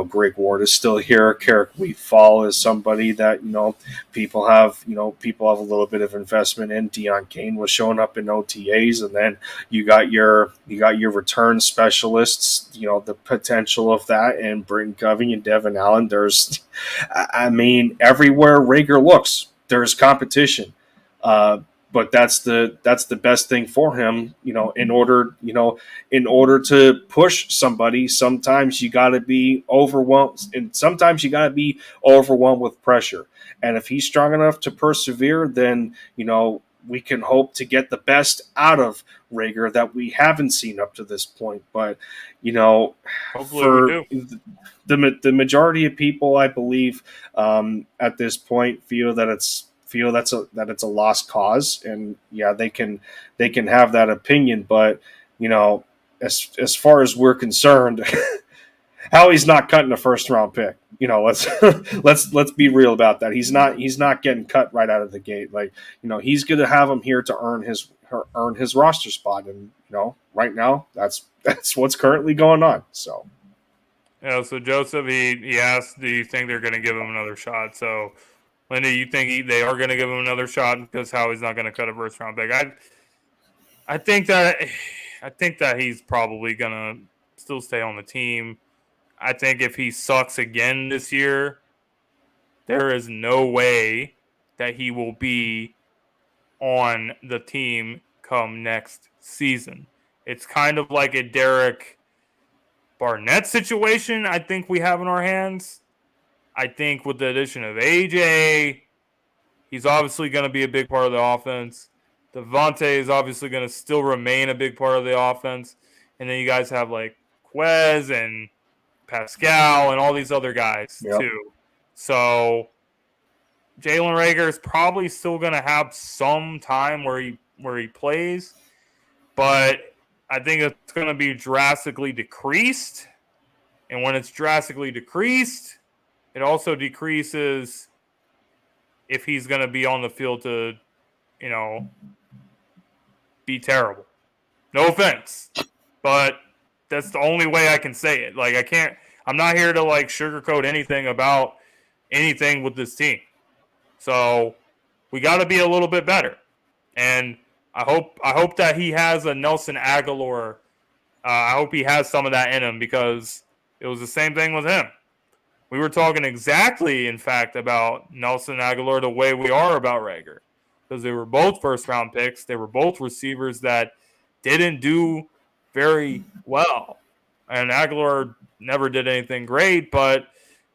Speaker 2: Greg Ward is still here. Carrick Wheatfall is somebody that, people have a little bit of investment in. Dion Kane was showing up in OTAs, and then you got your return specialists, the potential of that, and Britton Covey and Devin Allen. Everywhere Rager looks, there's competition. But that's the best thing for him, in order to push somebody. Sometimes you got to be overwhelmed, and sometimes you got to be overwhelmed with pressure. And if he's strong enough to persevere, then we can hope to get the best out of Rager that we haven't seen up to this point. But
Speaker 1: Hopefully
Speaker 2: the majority of people, I believe, at this point feel that it's a lost cause, and they can have that opinion, but as far as we're concerned, Howie's not cutting a first round pick. Let's be real about that. He's not getting cut right out of the gate. He's going to have him here to earn his roster spot, and right now that's what's currently going on. So
Speaker 1: so Joseph, he asked, do you think they're going to give him another shot? So Lindy, you think they are going to give him another shot because Howie's not going to cut a first round pick? I think that he's probably going to still stay on the team. I think if he sucks again this year, there is no way that he will be on the team come next season. It's kind of like a Derek Barnett situation I think we have in our hands. I think with the addition of AJ, he's obviously going to be a big part of the offense. Devontae is obviously going to still remain a big part of the offense. And then you guys have like Quez and Pascal and all these other guys too. So Jalen Reagor is probably still going to have some time where he plays, but I think it's going to be drastically decreased. And when it's drastically decreased, it also decreases if he's going to be on the field to, be terrible. No offense, but that's the only way I can say it. I'm not here to sugarcoat anything about anything with this team. So we got to be a little bit better. And I hope that he has a Nelson Aguilar. I hope he has some of that in him, because it was the same thing with him. We were talking exactly, in fact, about Nelson Aguilar the way we are about Rager, because they were both first-round picks. They were both receivers that didn't do very well. And Aguilar never did anything great, but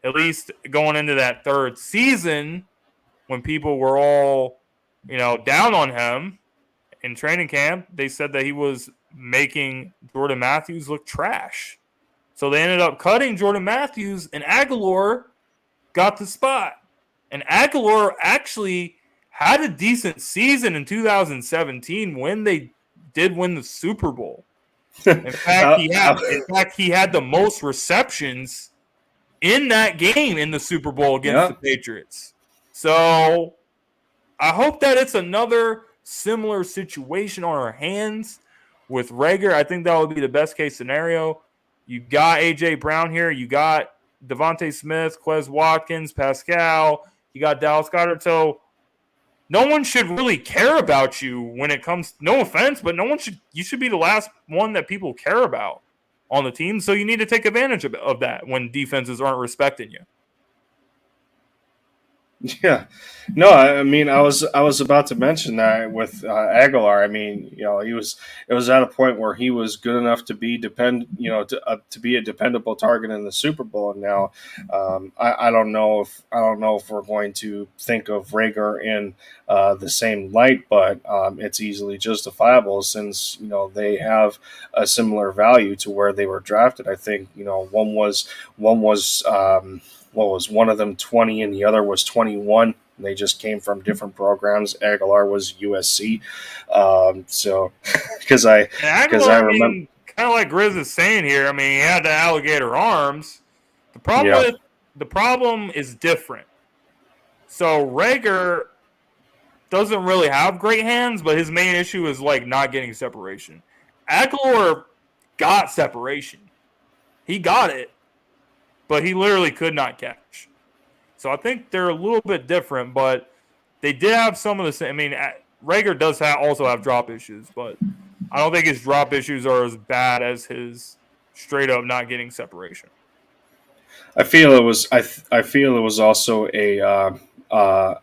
Speaker 1: at least going into that third season, when people were all, down on him in training camp, they said that he was making Jordan Matthews look trash. So they ended up cutting Jordan Matthews, and Aguilar got the spot. And Aguilar actually had a decent season in 2017 when they did win the Super Bowl. In fact, he had the most receptions in that game in the Super Bowl against the Patriots. So I hope that it's another similar situation on our hands with Rager. I think that would be the best case scenario. You got A.J. Brown here. You got Devontae Smith, Quez Watkins, Pascal. You got Dallas Goedert. So no one should really care about you when it comes – no offense, but you should be the last one that people care about on the team. So you need to take advantage of that when defenses aren't respecting you.
Speaker 2: Yeah, no, I was about to mention that with Aguilar. It was at a point where he was good enough to be to be a dependable target in the Super Bowl. And now, I don't know if we're going to think of Rager in the same light, but it's easily justifiable since they have a similar value to where they were drafted. I think one was one of them 20 and the other was 21. They just came from different programs. Aguilar was USC. Because I remember,
Speaker 1: kind of like Grizz is saying here. He had the alligator arms. The problem is different. So Rager doesn't really have great hands, but his main issue is like not getting separation. Aguilar got separation. He got it, but he literally could not catch. So I think they're a little bit different, but they did have some of the same. I mean, Rager does also have drop issues, but I don't think his drop issues are as bad as his straight up not getting separation.
Speaker 2: I feel it was. I feel it was also a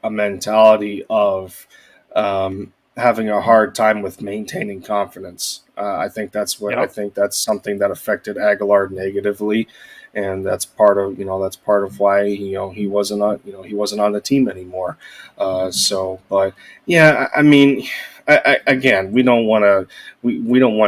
Speaker 2: mentality of having a hard time with maintaining confidence. I think that's what I think that's something that affected Aguilar negatively, and that's part of why he wasn't on the team anymore. But yeah, I mean, again, we don't want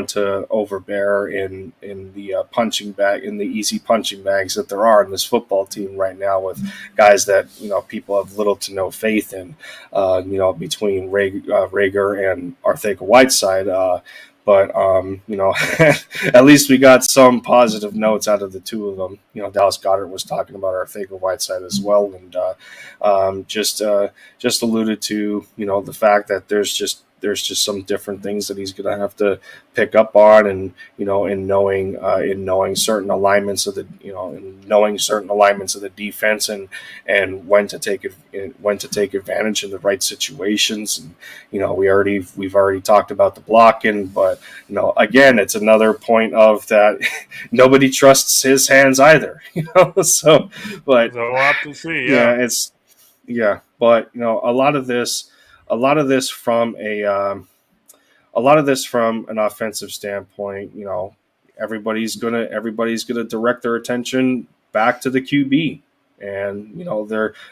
Speaker 2: to overbear in the punching bag, in the easy punching bags that there are in this football team right now with guys that people have little to no faith in. Between Rager and Arthur-Whiteside. But at least we got some positive notes out of the two of them. Dallas Goedert was talking about Arthur-Whiteside as well, and just alluded to the fact that there's just some different things that he's going to have to pick up on, and in knowing certain alignments of the defense, and when to take advantage in the right situations. And we've already talked about the blocking, but again, it's another point of that nobody trusts his hands either. So we'll
Speaker 1: have to see.
Speaker 2: But a lot of this from an offensive standpoint. Everybody's gonna direct their attention back to the QB, and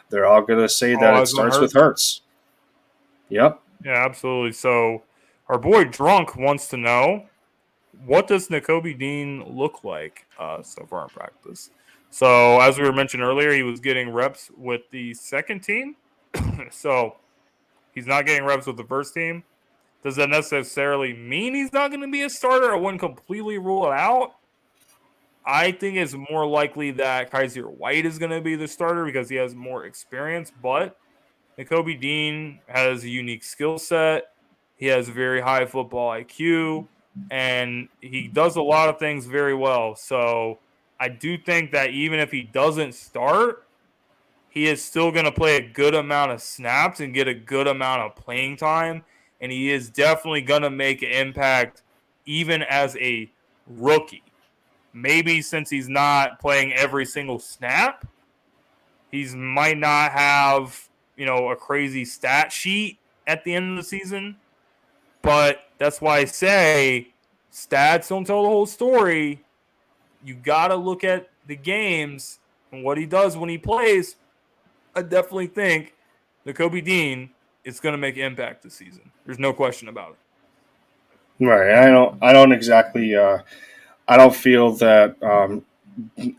Speaker 2: they're all gonna say that it starts with Hurts. Yep.
Speaker 1: Yeah, absolutely. So our boy Drunk wants to know, what does Nakobe Dean look like so far in practice? So as we were mentioned earlier, he was getting reps with the second team. So he's not getting reps with the first team. Does that necessarily mean he's not going to be a starter? I wouldn't completely rule it out. I think it's more likely that Kaiser White is going to be the starter because he has more experience. But Nakobe Dean has a unique skill set. He has very high football IQ, and he does a lot of things very well. So I do think that even if he doesn't start, he is still going to play a good amount of snaps and get a good amount of playing time. And he is definitely going to make an impact even as a rookie. Maybe since he's not playing every single snap, he might not have, a crazy stat sheet at the end of the season. But that's why I say stats don't tell the whole story. You got to look at the games and what he does when he plays. I definitely think Nakobe Dean is going to make an impact this season. There's no question about
Speaker 2: it. Right. I don't exactly. I don't feel that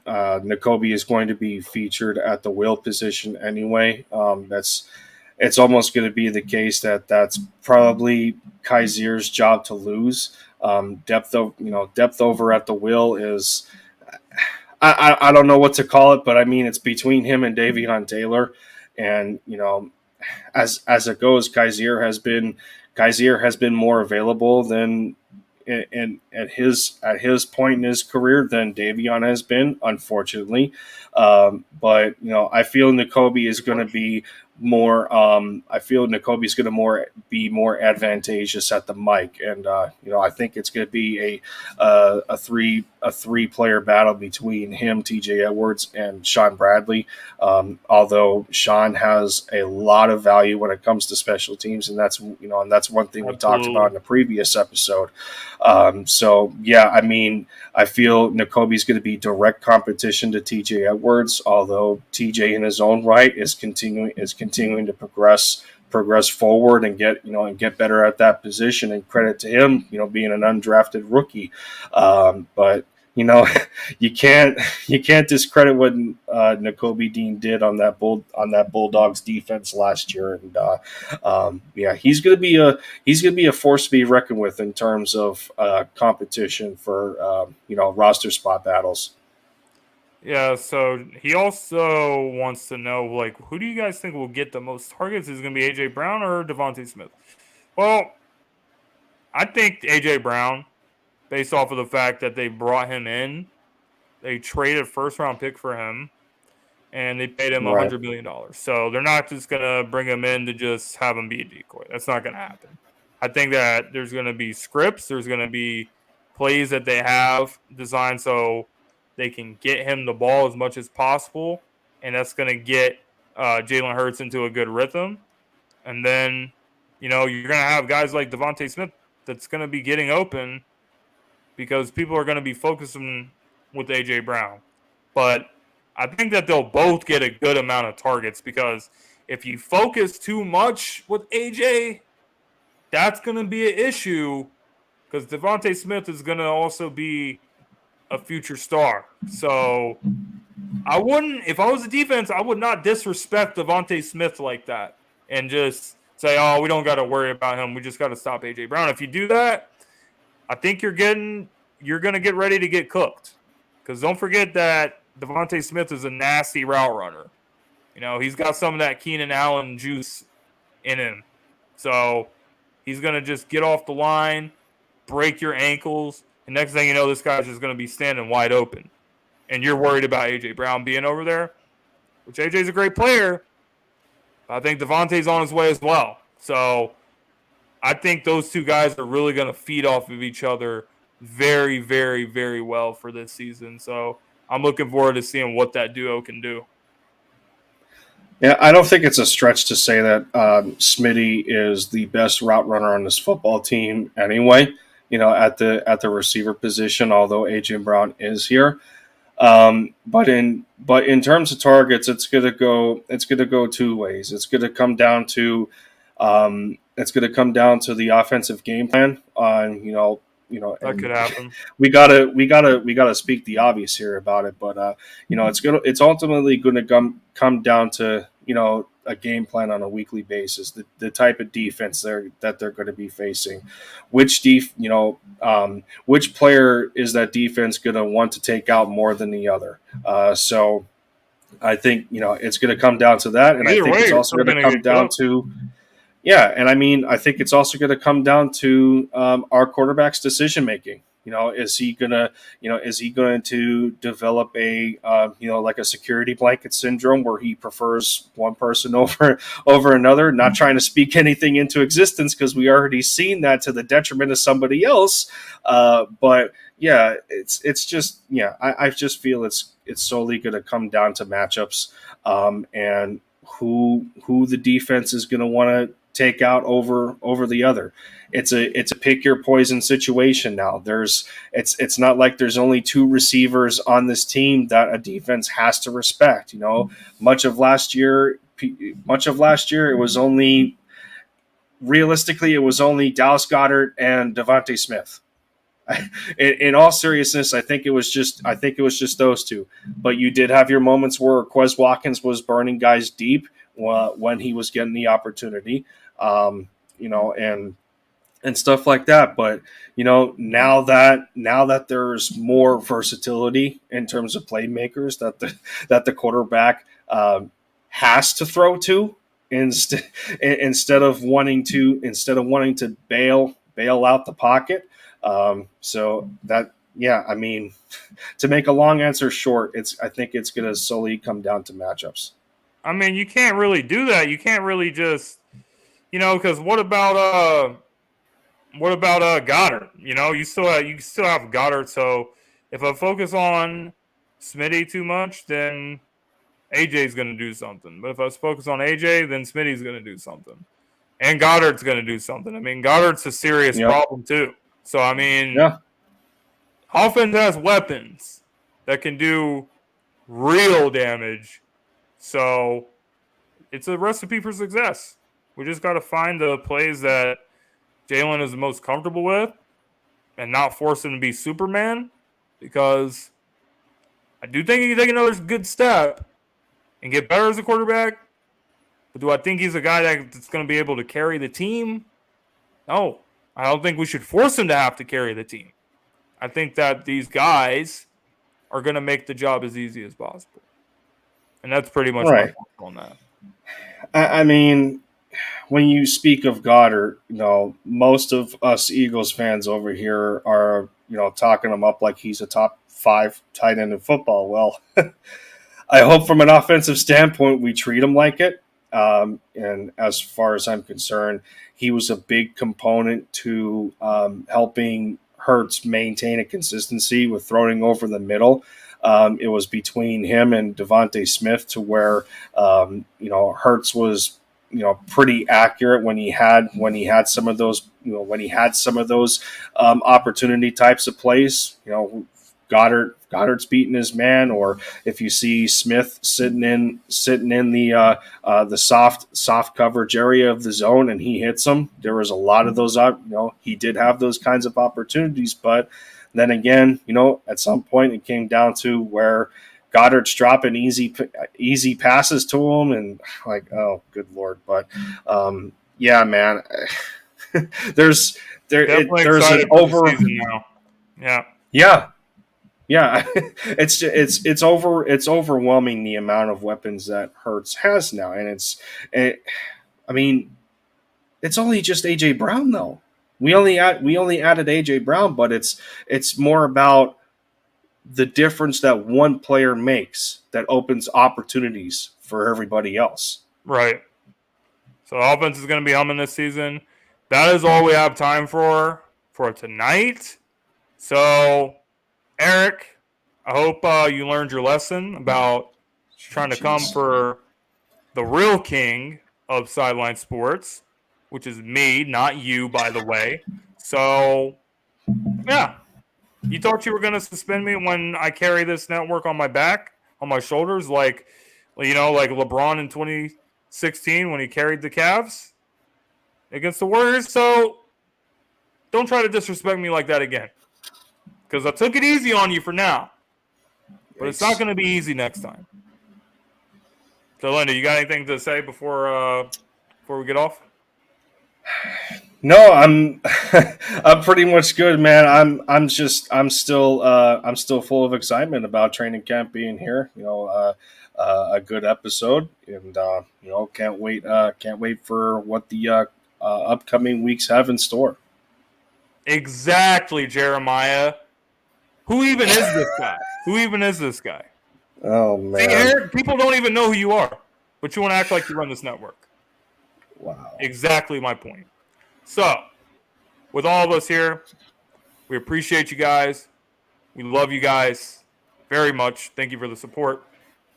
Speaker 2: Nakobe is going to be featured at the will position anyway. It's almost going to be the case that's probably Kaiser's job to lose. Depth over at the will is. I don't know what to call it, but I mean, it's between him and Davion Taylor. And, as it goes, Kaiser has been more available than at his point in his career than Davion has been, unfortunately. But I feel Nakobe is going to be more. I feel Nakobe is going to be more advantageous at the mic, and I think it's going to be a three player battle between him, T.J. Edwards, and Sean Bradley. Although Sean has a lot of value when it comes to special teams, and that's one thing we talked about in the previous episode. So yeah, I mean, I feel Nakobe is going to be direct competition to T.J. Edwards, although T.J. in his own right is continuing to progress forward and get better at that position. And credit to him, being an undrafted rookie. But you can't discredit what Nakobe Dean did on that Bulldogs defense last year. And he's gonna be a force to be reckoned with in terms of competition for roster spot battles.
Speaker 1: Yeah, so he also wants to know, like, who do you guys think will get the most targets? Is it going to be A.J. Brown or Devontae Smith? Well, I think A.J. Brown, based off of the fact that they brought him in. They traded first-round pick for him, and they paid him
Speaker 2: Right.
Speaker 1: $100 million. So they're not just going to bring him in to just have him be a decoy. That's not going to happen. I think that there's going to be scripts. There's going to be plays that they have designed so they can get him the ball as much as possible, and that's going to get Jalen Hurts into a good rhythm. And then, you're going to have guys like Devontae Smith that's going to be getting open because people are going to be focusing with A.J. Brown. But I think that they'll both get a good amount of targets because if you focus too much with A.J., that's going to be an issue because Devontae Smith is going to also be a future star. So if I was a defense, I would not disrespect Devontae Smith like that and just say, oh, we don't got to worry about him. We just got to stop A.J. Brown. If you do that, I think you're going to get ready to get cooked. Because don't forget that Devontae Smith is a nasty route runner. He's got some of that Keenan Allen juice in him. So he's going to just get off the line, break your ankles, and next thing you know, this guy's just going to be standing wide open. And you're worried about A.J. Brown being over there, which A.J.'s a great player. I think Devontae's on his way as well. So I think those two guys are really going to feed off of each other very, very, very well for this season. So I'm looking forward to seeing what that duo can do.
Speaker 2: Yeah, I don't think it's a stretch to say that Smitty is the best route runner on this football team anyway. At the receiver position, although AJ Brown is here. But in terms of targets, it's gonna go two ways. It's gonna come down to the offensive game plan on
Speaker 1: That could happen.
Speaker 2: we gotta speak the obvious here about it, but it's ultimately gonna come down to a game plan on a weekly basis, the type of defense that they're going to be facing, which which player is that defense going to want to take out more than the other. So I think it's going to come down to that, and I think it's also going to come down to. Yeah, and I think it's also going to come down to our quarterback's decision making. Is he going to develop a like a security blanket syndrome where he prefers one person over another? Not trying to speak anything into existence because we already seen that to the detriment of somebody else. But yeah, it's just I just feel it's solely going to come down to matchups and who the defense is going to want to take out over the other. It's a pick your poison situation now. It's not like there's only two receivers on this team that a defense has to respect. Much of last year it was only realistically it was only Dallas Goedert and Devontae Smith. In all seriousness, I think it was just those two. But you did have your moments where Quez Watkins was burning guys deep when he was getting the opportunity, and stuff like that. But now that there's more versatility in terms of playmakers that the quarterback has to throw to instead of wanting to bail out the pocket. So that, yeah, to make a long answer short, I think it's going to solely come down to matchups.
Speaker 1: You can't really do that. You can't really just, because what about Goddard? You still have Goddard. So if I focus on Smitty too much, then AJ's going to do something. But if I focus on AJ, then Smitty's going to do something, and Goddard's going to do something. Goddard's a serious problem too. So offense has weapons that can do real damage. So it's a recipe for success. We just got to find the plays that Jalen is the most comfortable with and not force him to be Superman, because I do think he can take another good step and get better as a quarterback. But do I think he's a guy that's going to be able to carry the team? No. I don't think we should force him to have to carry the team. I think that these guys are going to make the job as easy as possible. And that's pretty much my
Speaker 2: Right.
Speaker 1: thoughts on that.
Speaker 2: I mean, when you speak of Goddard, most of us Eagles fans over here are, talking him up like he's a top 5 tight end in football. Well, I hope from an offensive standpoint we treat him like it. And as far as I'm concerned, he was a big component to helping Hurts maintain a consistency with throwing over the middle. It was between him and Devontae Smith to where Hurts was pretty accurate when he had some of those opportunity types of plays. Goddard's beating his man, or if you see Smith sitting in the soft coverage area of the zone and he hits him, there was a lot of those. He did have those kinds of opportunities, but then again, at some point it came down to where Goddard's dropping easy passes to him, and like, oh, good Lord! But yeah, man, there's an over
Speaker 1: season now.
Speaker 2: Yeah, it's overwhelming the amount of weapons that Hurts has now, and it's only just AJ Brown though. We only added AJ Brown, but it's more about the difference that one player makes that opens opportunities for everybody else.
Speaker 1: Right. So offense is going to be humming this season. That is all we have time for tonight. So, Eric, I hope you learned your lesson about trying to come for the real king of Sideline Sports, which is me, not you, by the way. So, yeah. You thought you were going to suspend me when I carry this network on my back, on my shoulders, like LeBron in 2016 when he carried the Cavs against the Warriors. So don't try to disrespect me like that again, because I took it easy on you for now, but it's not going to be easy next time. So, Linda, you got anything to say before we get off?
Speaker 2: No, I'm pretty much good, man. I'm still full of excitement about training camp being here. A good episode, and can't wait for what the upcoming weeks have in store.
Speaker 1: Exactly, Jeremiah. Who even is this guy?
Speaker 2: Oh man!
Speaker 1: See, Eric, people don't even know who you are, but you want to act like you run this network.
Speaker 2: Wow!
Speaker 1: Exactly my point. So, with all of us here, we appreciate you guys. We love you guys very much. Thank you for the support.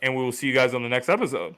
Speaker 1: And we will see you guys on the next episode.